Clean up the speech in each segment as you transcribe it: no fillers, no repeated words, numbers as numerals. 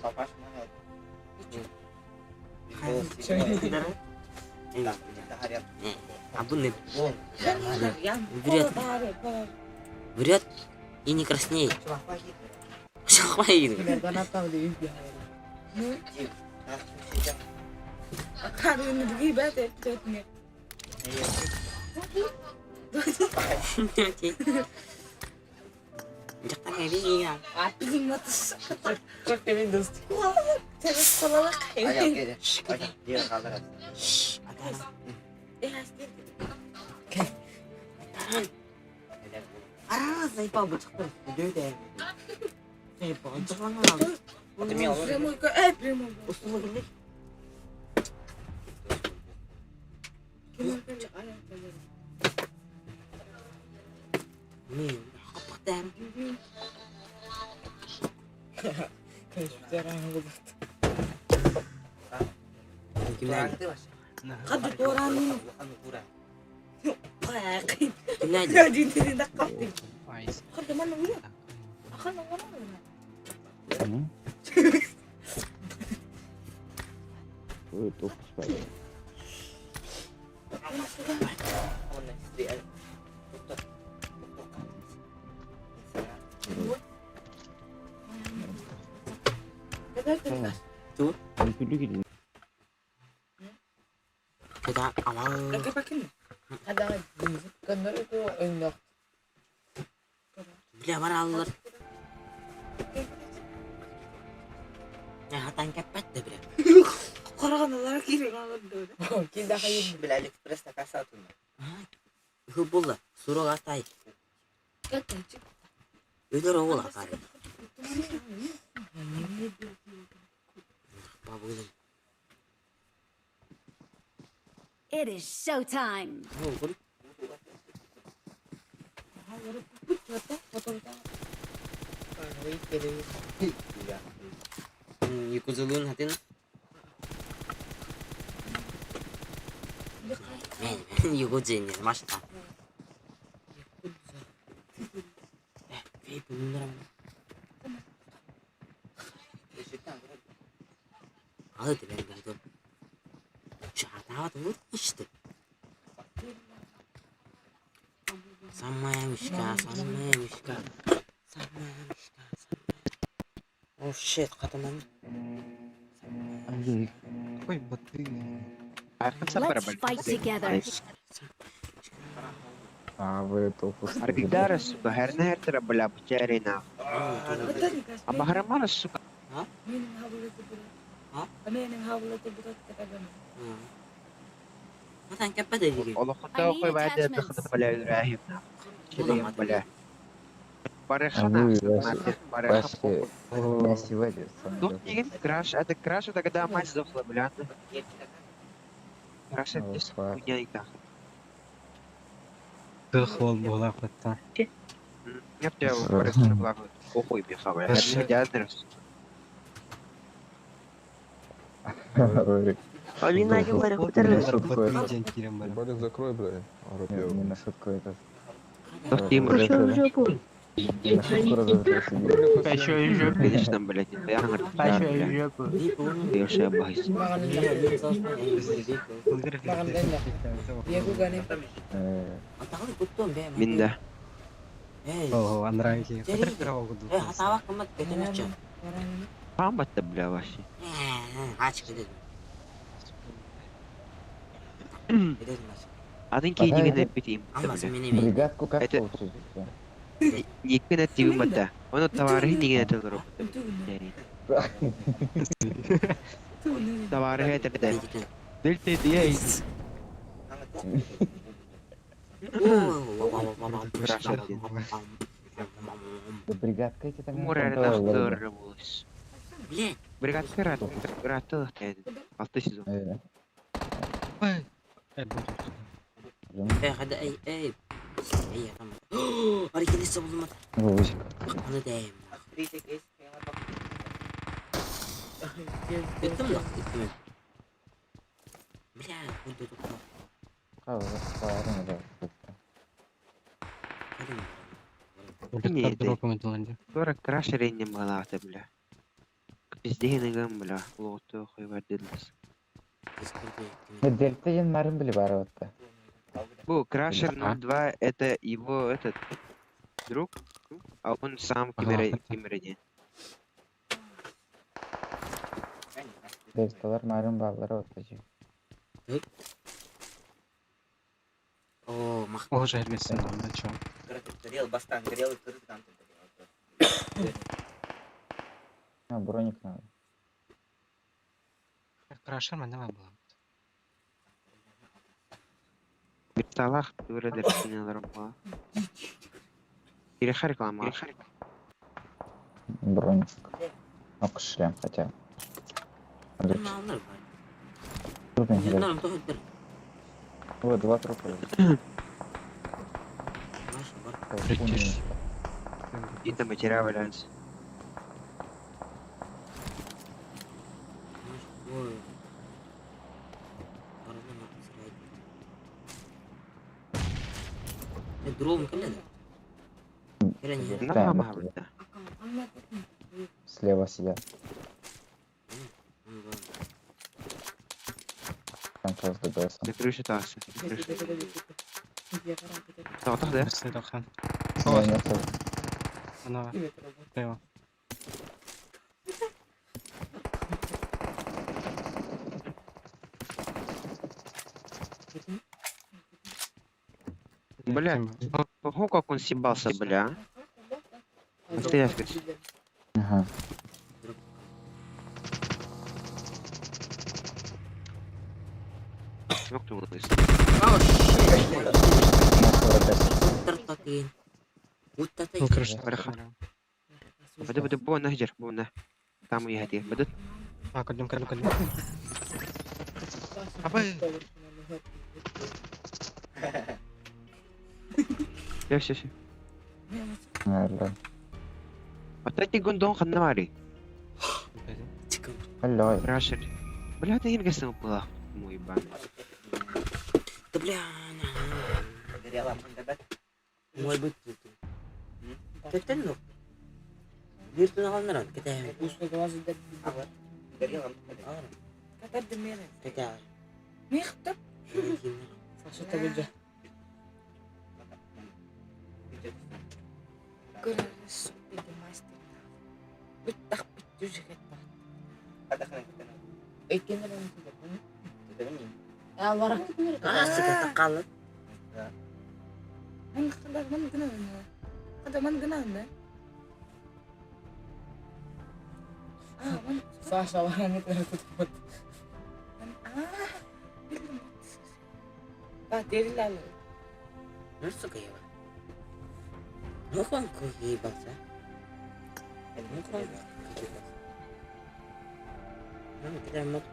Попасть на Абунный врет и не краснеет. Шахмаин. Jaka ini ya? Saya pak bocah terus deh. Saya bocah lah. Primo, primo. Usul ini. Nih, apa tem? Gimana? Kado orang ini. Gimana? Jadi tidak kapten. Kado mana dia? Akan orang mana? Itu supaya. Tuh, Itu dulu. kita awal. Pakai ada kan itu enak. Bila mana Allah? Ya, tangkap pet deh bre. Orang lagi kalau dulu. Kita kayak Bila Express tak kasih tuh. Hubullah, suruh gatai. kata. Itu rawol kari. Apa boleh? It is showtime. Oh, boleh. Ikut zulun hati na. Ikut jenis masih tak. Beneran. Ada tidak gitu. Siapa tuh işte. Sama Mishka. Oh shit, kata mana? Anjing. Ой, боты. Архан сапар Let's fight together. Вы топус. Аргидара, сука, хернер треба бля пчерина. Абахрамара, сука. Mata angkat pada diri. والله كنت اخوي بعد دخلت بلا ابراهيم. شلي بلا. Барахана. Башки. Я сегодня. Тут не краш, это краш, это когда мать сдохла, бля. Краш это хуйня и так. Дохол була кота. Я в тебя просто благо. Похуй беха, бля. Я адрес. Алина говорит, Более закрой, бля. Не на шутку это. Тим, На шутку Пошел в жопу. конечно, блядь, я говорю, Пошел в жопу. ты вообще боишься. Dia gue gane. Atau ikut tuh be. Минда. О, нравится. Jadi, Кровавый дух. hatawa kemat kita macam. Памбата, бля, вообще. Aç gitu. Gitu mas. Один кейди не питим. Amma semini be. бригадку как Это- получить? Никто не тивим бата. Он товары не это дорог. Товары это беда. Дельта дей. Да бригадка эти там. Мурер нахтырвалась. Блин, Бригад пират, пират алты сезон. ada ay. Iya kamu. Hari ini sebelum Ano dem. Itu lah itu. Бля, уйду тут. Нет, Дропом это ланди. 40 крашерей не была, бля. Bizde yine gam bula. Lotu koyverdiniz. Дискорде Дельта ен марин били бар отта. Bu Crusher Ага. 02 это его этот друг, а он сам Ага. Кимерене. Дельталар марин баллары отта жи. О, мах. О, жерлесін, да чё? Горел, бастан, горел и кыргыздан. А, броник надо. Крашер менде var bulan. Bir salak böyle dersinler var. Бери реклама. Броник. Ок шлем хотя. Ne anlar var? Трупен Yunlarım da öldür. Вот, два трупа. Маш var. Прикинь. Какие-то материалы валяются. Маш ой. Arada mı sıraydı? Дровом келеді. Келені. На Да, мама да. вот да. Слева сидят. Там сейчас ДБС. На крыше таксы. Так, так, да. Берсі дохан. Не, не, тут. Вона пиво. Бля, ого, как он съебался, бля. Настоящий, говорит. Ага. Ну, кто у нас? Тартатин. Уттатин. Ну, короче, Бляха. так. بدأ بو نهجر بو نه. تامو يهدي بدأ. А, кодим. Абай. Все. Алло. أتأتي جندون خدنا ماري. Алло. راشد. بلا هذا ينقص نبلا. مو يبان. Да бля. Горел, а мандабат. Мой быть. Кетен ну. Биртін алыныран. Кетен. Алар. Горел, а мандабат. Кетен. Мехтап. Көрөс биде мастер. Биттах биттүжүгет бар. Кадахна кетен. Экенерен тиде. Тедемин. А бара. Асыға тақалы. Мен кадаман гына. Кадаман гына да. А, мен Саша вараны көрөт. Билдим. Ба, дерилали. Нәрсі кайва? Нұқан көйі баса? Нұқан көйі баса? Нұқан кетен мұт?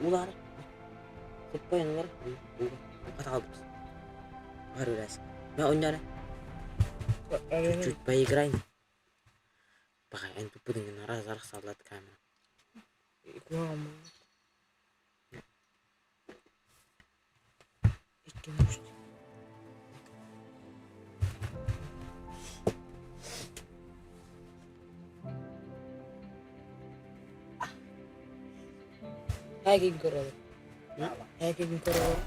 Улар? Кетпайын олар? Қатағал бұтыз. Бар өләсі. Мен ойнары? Чуть-чуть поиграем. Бағай, ән тупыдың арық салады камера. Hagin көрөт. Hagin көрөт.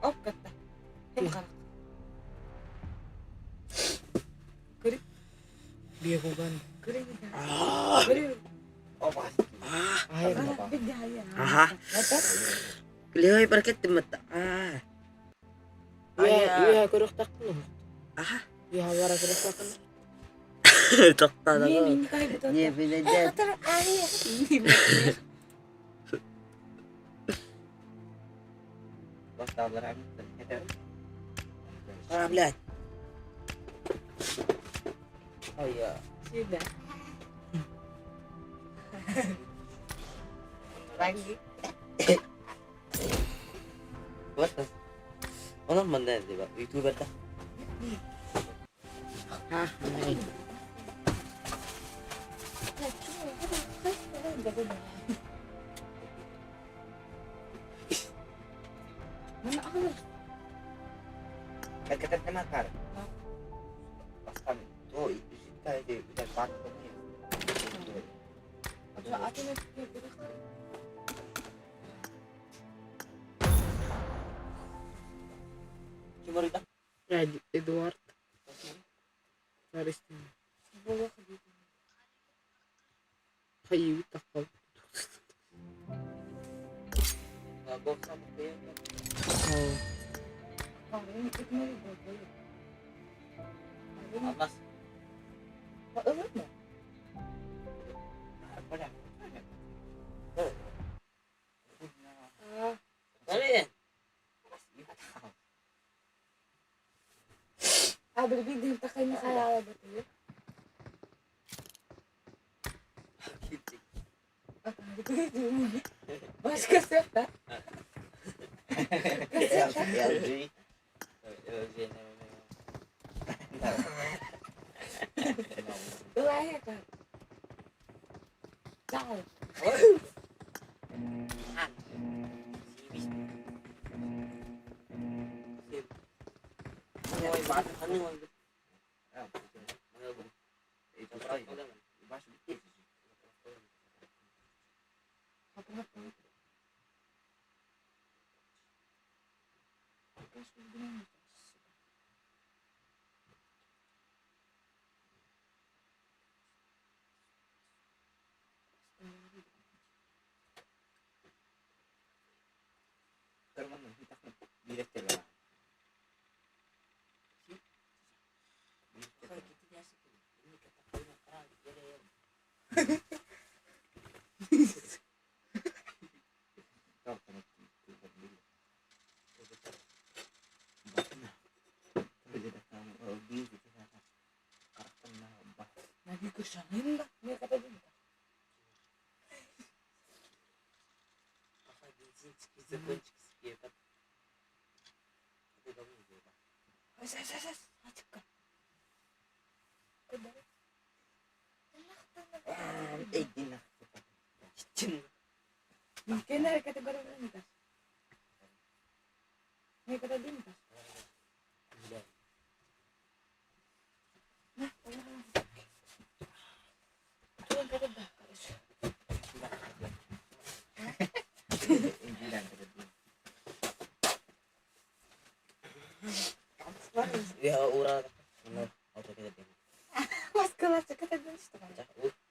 Оп, катта. Кем карак? Көрүп. Бие болгон. Көрүп. Көрүп. Оба. Айыр баба. Аха. Леой паркетті мұтта. Я көрөк тактым. Аха. Я бара көрөк тактым. Тоқтады Не, ғой. мен кайбы Не біледі. Баста алар амин. Кетен. Блядь. Ой, Сюда. Ранги. Вот так. Onun bana ne dedi bak. YouTuber'da. Ha, ne? Mana alır. Кетен нема кар. Баста belakang tuh itu sih kayak udah patung ya. Aku nanti gerak. Cuma kita Ya, Edward. Aristin. Bawa ke dito. Kayu takot. nggak sama kayak Oh. atas. Apa dah? Kalian? Berbeda pakainya kayak apa tuh? Gitu. Mas kaseta. LG. LG Lahir kan? Ciao. Lagi kesangin lah, dia kata dia. Mungkin dari kategori lintas. Ini kata lintas. Nah, turun kata dah. Ya urang bener auto kita dia. Mas kelas kata dia itu kan.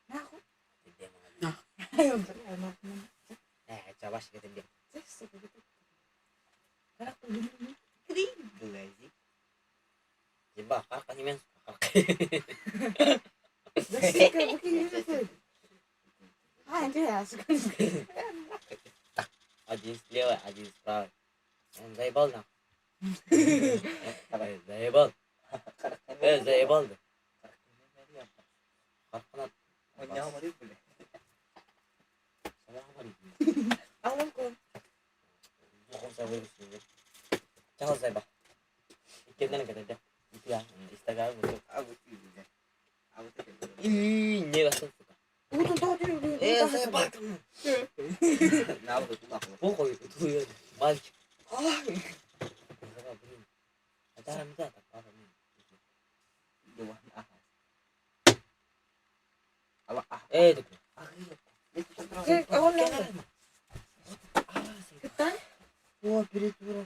Nah, aku. Nah, Ayo berenak. coba sih kita dia. Terus begitu. Karena aku dulu Dulu aja. Dibakar kan men. Bersih ke begini gitu. Anjir ya, sekali. Один слева, один справа. Он заебал нам. Заебал. Заебал. Карпанат. Awal kon. Jangan saya bah. Ikan kata dia. Itu ya, Instagram untuk ini langsung suka. Udah tahu dia. Saya bah. Nah, itu aku. Pokok itu ya. Balik. Acara minta apa ni? Dua itu. Awal lah. Kita Wah, beritura.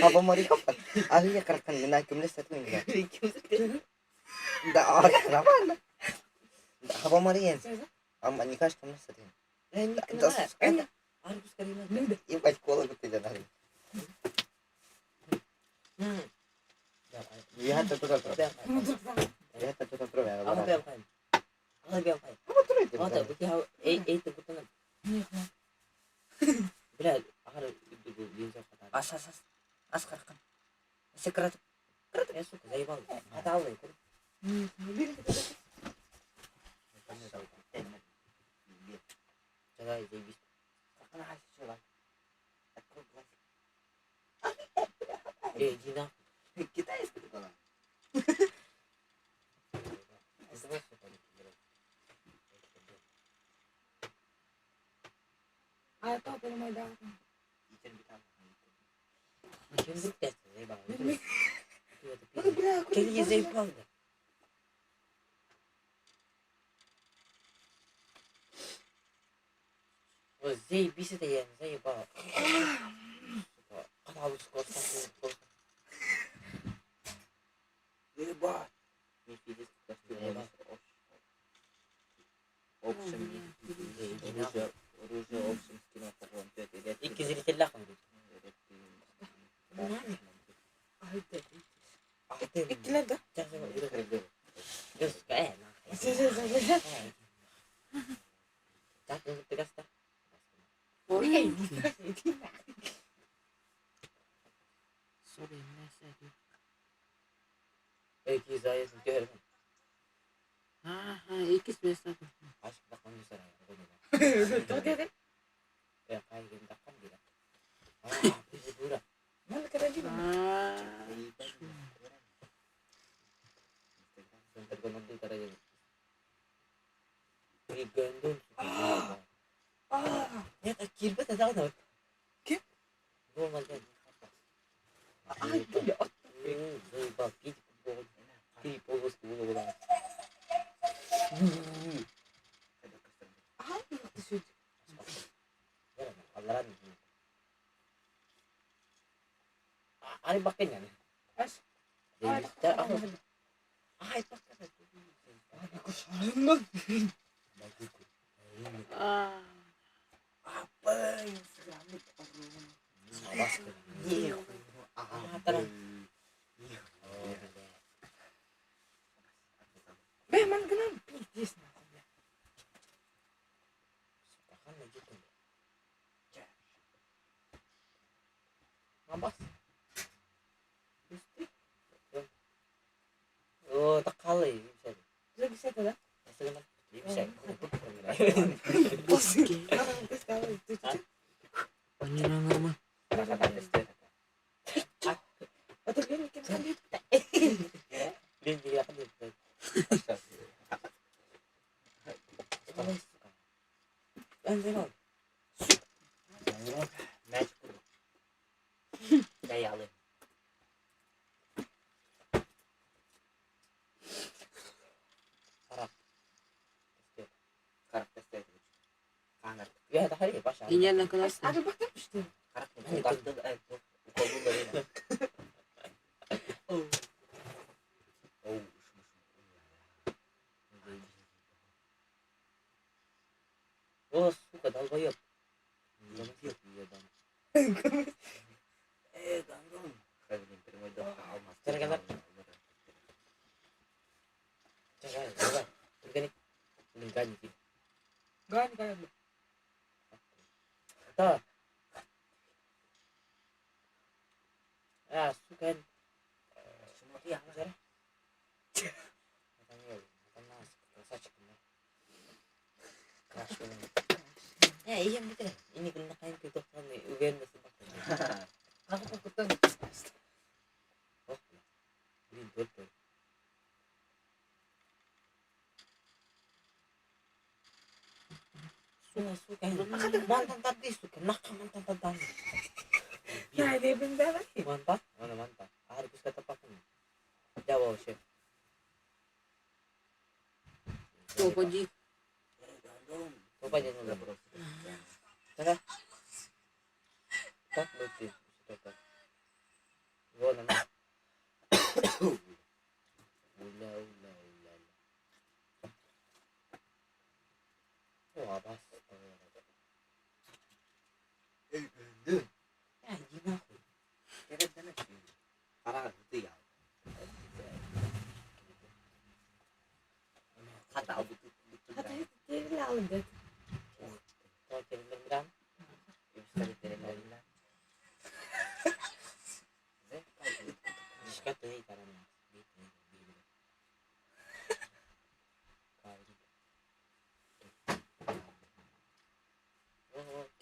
Apa mau dikapan? Ahlinya kerakan menaik kemeles satu ini. Enggak kenapa? Enggak apa Marian? Amma nikah kemeles satu ini. Ini kenapa? Harus sekali lagi. Ini pas sekolah gitu jangan hari. Lihat tuh. Lihat tuh ya. Apa dia apa? Apa dia apa? Apa tuh itu? Oh, tak betul. Itu betul. Bila akan itu dia kata. As kan. Sekret. Ya suka saya bang. Enggak tahu itu. Jaga itu bis. Karena hasil coba. Aku buat. Gina. Kita es gitu kalau. atau apa mau datang. Ikan kita. Ikan kita, bang. Kayaknya Zay pulang dah. Oh, Zay bisa deh ya, Zay pak. Kan harus kotak. Hebat. Ini video hebat. Option. Оружие option скина погон. İki zil telah kan gitu. İktiler de. Jangan sama udah kerja. Terus kayak enak. Jangan tegas dah. Sorry, nasa di. İki zaya sendiri. İki biasa. Asyik tak kami sana. Ya kayak kita kan gitu. Itu dura. Mana keren juga. Bentar gue nanti ntar aja. Beri gandum. Ya tak kirbat ada kan? Kim? Gue mantan. Itu ya. Zai baki di polos gue udah. Waktu sujud. Ya, kalaran. Ari bakenya nih. As. Jadi cara aku. Ay pakai itu. Aku salah. Bagiku. Apa yang selamat orang? Awas. Iya. Terang. Oh, Memang kenapa pijis namanya? kan gitu. Ngabas. Oh, tak kalah bisa. Bisa tuh lah. Sebenarnya bisa. Bos. Terus kalau itu. Panjang mah. Kata testet. Atau dia mikir sendiri. Dia juga kan itu. Anjir. Match. Kayak ale. Karakter testet. Kanar. Ya, tak hari pas. Ini lang kelas. Ada bakal pasti. Karakter itu. Uko dulu dari. Oh. Oh, suka tahu bayar. Jangan siap dia bang. Gandum. Kayak ni terima dah. Cara kan? Jangan. Ini gaji sih. Gan kayak lu. Tak. Suka. Semua dia apa? Ya iya betul. Ini kena kain tutup kan UGM sebab. Aku takutan. Oh. Ini betul. Suka. Mantan tadi suka nak mantan tadi. Nah, dia bentar lagi. Mantap. Mana mantap. Harus kata pakai. Jawab chef. Coba Ji. Coba aja dulu. Sana. Tak lucu. Sudah. Gua nama. Ula. Oh, apa? Gandum. Ya, gimana? Kira sana sih. Karakter itu ya. Kata aku betul. Kata itu dia lalu deh. Kau cari beneran? Bisa diterima lagi. Sikat tuh caranya.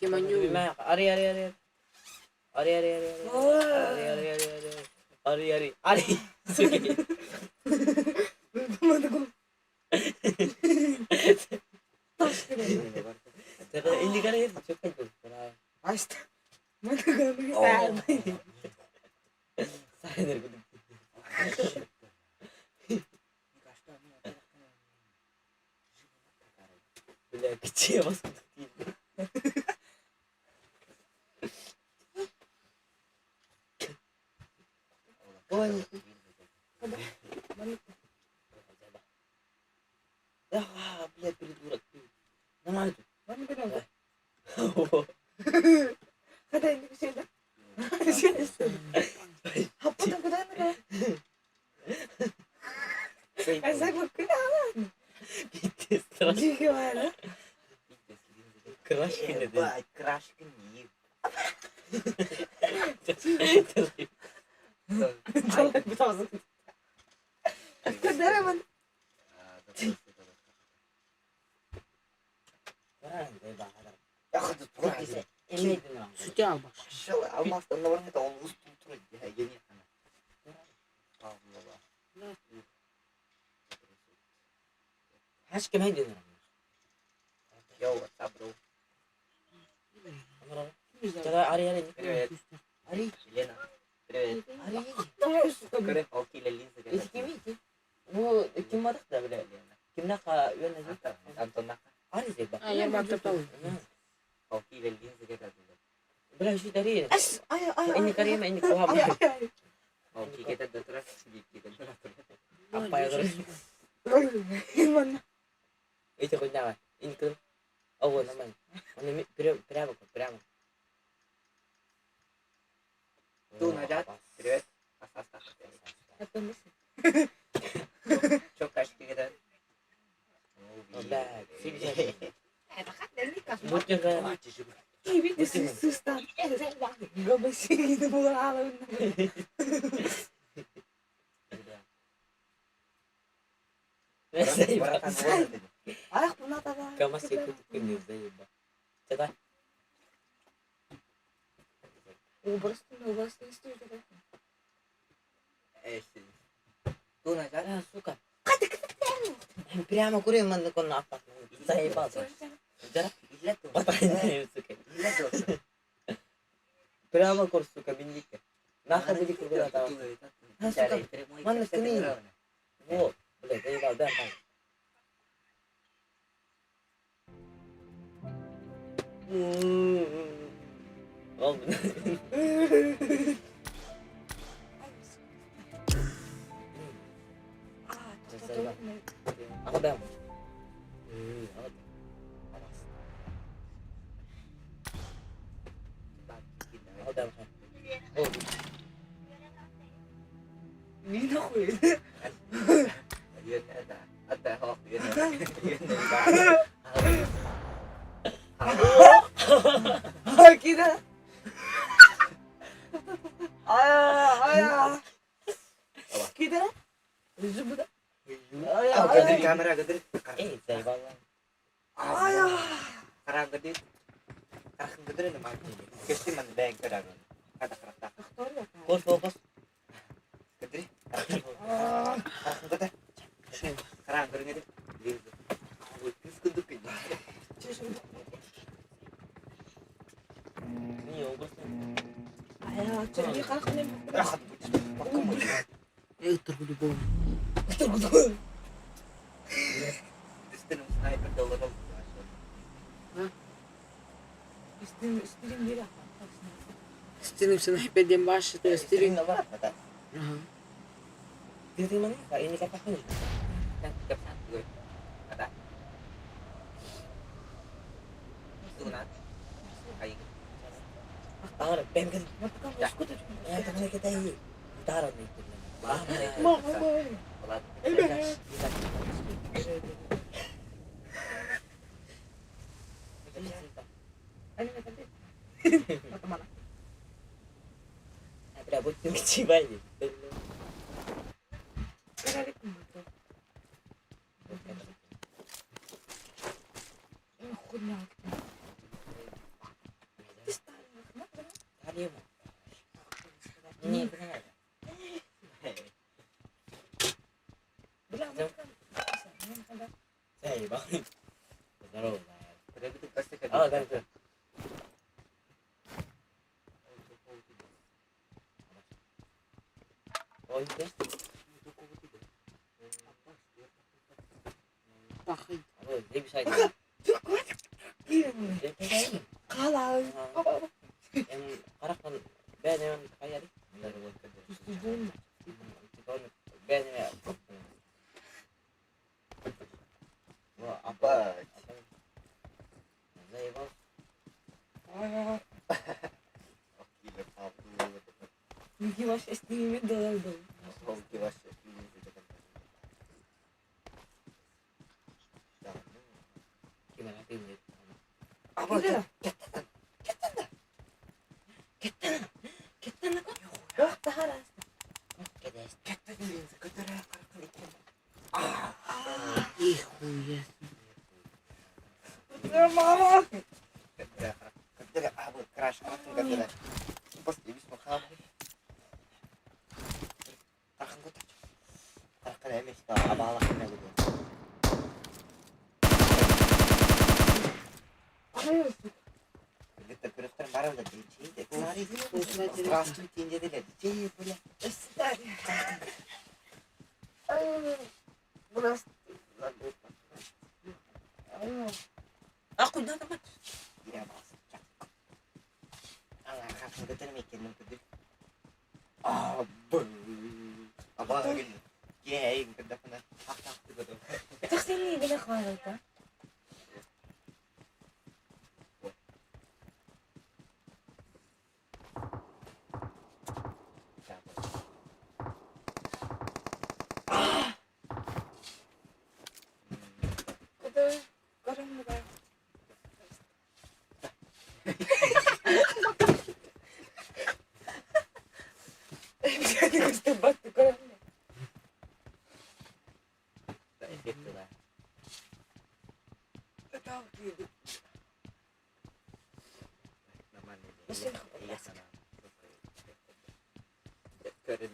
Kemanyu. Ari. Tas kira. Ini kan itu cukup tuh. Asta. Mana gue mikir Oh. saya. Aynen guduk. Böyle kıçıya basıp tutayım. Ой. Да, блядь, придурок. Ты. Нормально тут. Mana kadang? О, Kada ini kesini. Kesini. Apa tu kada ni? Saya buat kenalan. Bitti sıra. Jika mana? Crush yine de. Ебать, крашка не. Jalan betul. Kada mana? Veren de bağırır. Я хочу Çok трогать. güzel. Emeydin lan. Sütü al bak. Шел, а у нас там наверное это он устал трогать. Я не знаю. Kaç kime dönüyorum? Йоу, what's up, bro? Çada araya araya. Привет. Araya. Лена. Привет. Araya. Terus. Говорит, окей, Лиза. Eski miydi? Bu kim vardı da böyle. Kimle ka yönetici? Антон Наха. Araya bak. Ha yer bak tabii. Окей, Лиза. Bila şu dari. As, ay. Ini karya ini kuhab. Окей, kita terus kita terus. Apa ya terus? Mana? Itu kunya. Ini kan. Oh naman. Ano berapa kok berapa? Tuh, Najat. Привет. Apa ni? Çok kaç kita. Udah. Sih bisa. Kan ni kas. Butuh kan. Ibi di sustan. Gak bersih gitu bukan alam. Saya Баратан вот это. Ayak pernah tahu. Kamu masih ikut ini saya bak. Coba. Ubah istiyor. Tuh, Najat. Ya suka. Прямо курим man kon apa. Saya bak. Jara. Gila tuh. Patahnya suka. Gila tuh. Прямо курс сука bindik. Nah bindik juga tahu. Cari. Mana sini? Oh, boleh saya bak dan. Oh benar. Ako dam. Ako dam. Oh, Nina ko eh. Yun na. At hawk yun na. Yun na. Kita. Ay. Kita. Zubda. Ah, gadir kamera gadir. saya bawa. Ay. Karang gadir. Karang gadir na mati. Kasi man bag ka daw. Kata karata. Kurs fokus. Gadir. Karang gadir. Karang gadir gadir. Lindo. Wis kudupin. Ini kurs. Ay, jadi kalau kalian Terkudu bom. Gusto nung sniper daw ako. istiyorum dia. Stilim sniper din başladı. Stilim. na ba? Mata. Aha. Dito man ini kata ko. Nagkap sa tuloy. Kata. Gusto na. Ay. Ahora, ven kan. Matakan Ya. skuter. Ya, teman kita ini. Taruh nih. Mau. Wala. Ano na tadi? Mata mana? Berabot yung kiciban niya. Kaya ko mo. Ang kunya. Tadi mo. Ini benar. Bilang kan. Saya bang. Taruh. Pero ito kasi ka. Oh, ganito. Oy geç. Bakın. Ama ne bir şey değil. Kalah. Em karakter ben hemen kayarım. Ben hemen. Bu apa? Zeyban. Gila Pablo. Mickey Mouse estimimi dolardı. Oke mas. Gimana ini? Apa? Gila. Ketan ako. Wah, taharas. Kedes. Kedes. Kedes. Hijo ya. Mama. Kedes. Apa? Crash. Kedes. Pas ibis makam. Takkan ko. Takkan emis ka. Abala ka na gitu. Hayır. Kita terus barang udah dici. Mari. Здравствуйте, инде деле. Dici böyle. Burası. Aku dah tamat. Tidak masuk. Allah akan ketermikin mungkin. Apa lagi? Gaya yang kedapna. Hak gitu. Tak sini bila kalah ka. Kadar karang mo ba? Gusto ba ito karang mo? Efekti lah. Tatawa dito. Naman ini. Mesin Iya sana. Keren.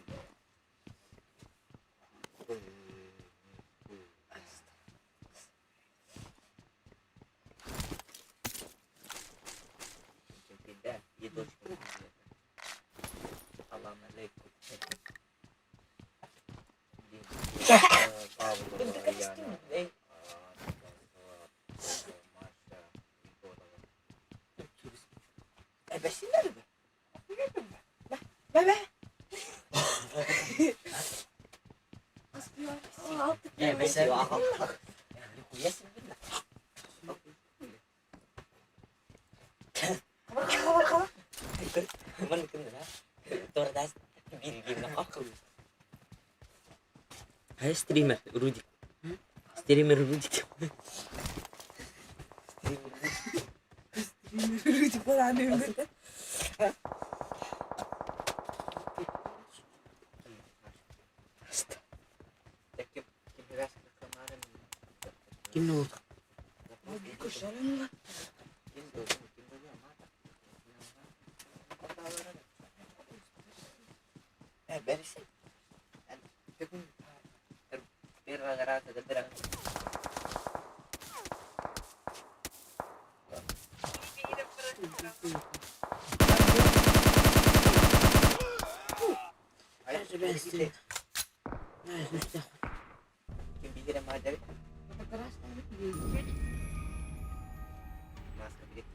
Pindah, itu Assalamualaikum. Besinler mi? Bebe. Besin aku. Yesin billah. Kalah. Cuman kena tordas bir game aku. Hai streamer Rudik. Streamer Rudik. Rütü falan evde. Kim ne oldu? Kuşların lan. Beresin. Bir rata keterang. Ayo Ben seni. Ay usta. Kim bilir ama dari Keras kan. mas kebilik.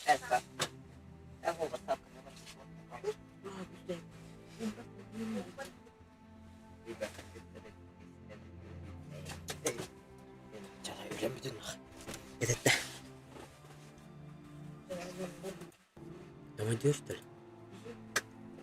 Esa. Aku besar kenapa? Cara öğrenmedin mi? Evet de. Tamam diyor işte.